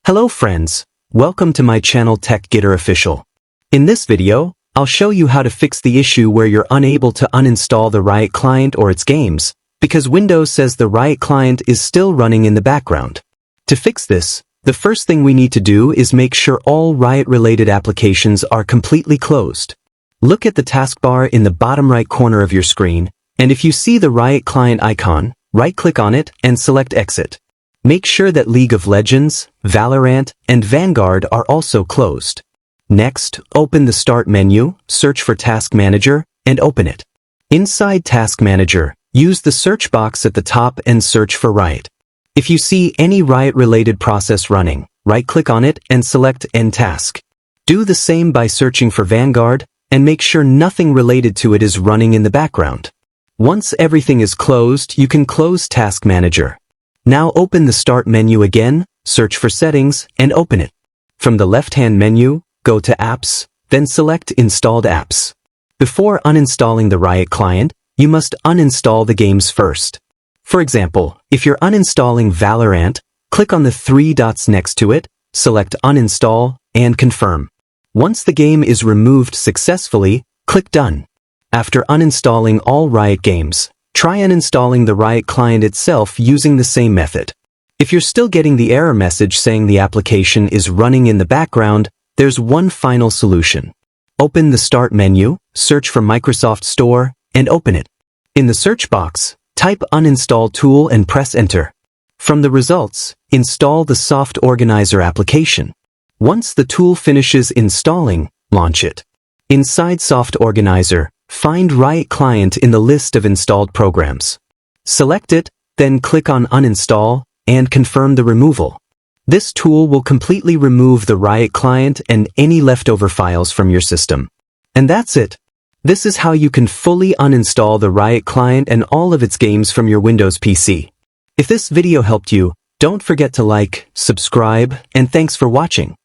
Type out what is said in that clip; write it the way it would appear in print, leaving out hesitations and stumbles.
Hello friends, welcome to my channel Tech Getter Official. In this video, I'll show you how to fix the issue where you're unable to uninstall the Riot Client or its games, because Windows says the Riot Client is still running in the background. To fix this, the first thing we need to do is make sure all Riot-related applications are completely closed. Look at the taskbar in the bottom right corner of your screen, and if you see the Riot Client icon, right-click on it and select Exit. Make sure that League of Legends, Valorant, and Vanguard are also closed. Next, open the Start menu, search for Task Manager, and open it. Inside Task Manager, use the search box at the top and search for Riot. If you see any Riot-related process running, right-click on it and select End Task. Do the same by searching for Vanguard, and make sure nothing related to it is running in the background. Once everything is closed, you can close Task Manager. Now open the Start menu again, search for Settings, and open it. From the left-hand menu, go to Apps, then select Installed Apps. Before uninstalling the Riot Client, you must uninstall the games first. For example, if you're uninstalling Valorant, click on the three dots next to it, select Uninstall, and Confirm. Once the game is removed successfully, click Done. After uninstalling all Riot games, try uninstalling the Riot Client itself using the same method. If you're still getting the error message saying the application is running in the background, there's one final solution. Open the Start menu, search for Microsoft Store, and open it. In the search box, type Uninstall tool and press Enter. From the results, install the Soft Organizer application. Once the tool finishes installing, launch it. Inside Soft Organizer, find Riot Client in the list of installed programs. Select it, then click on Uninstall, and confirm the removal. This tool will completely remove the Riot Client and any leftover files from your system. And that's it. This is how you can fully uninstall the Riot Client and all of its games from your Windows PC. If this video helped you, don't forget to like, subscribe, and thanks for watching.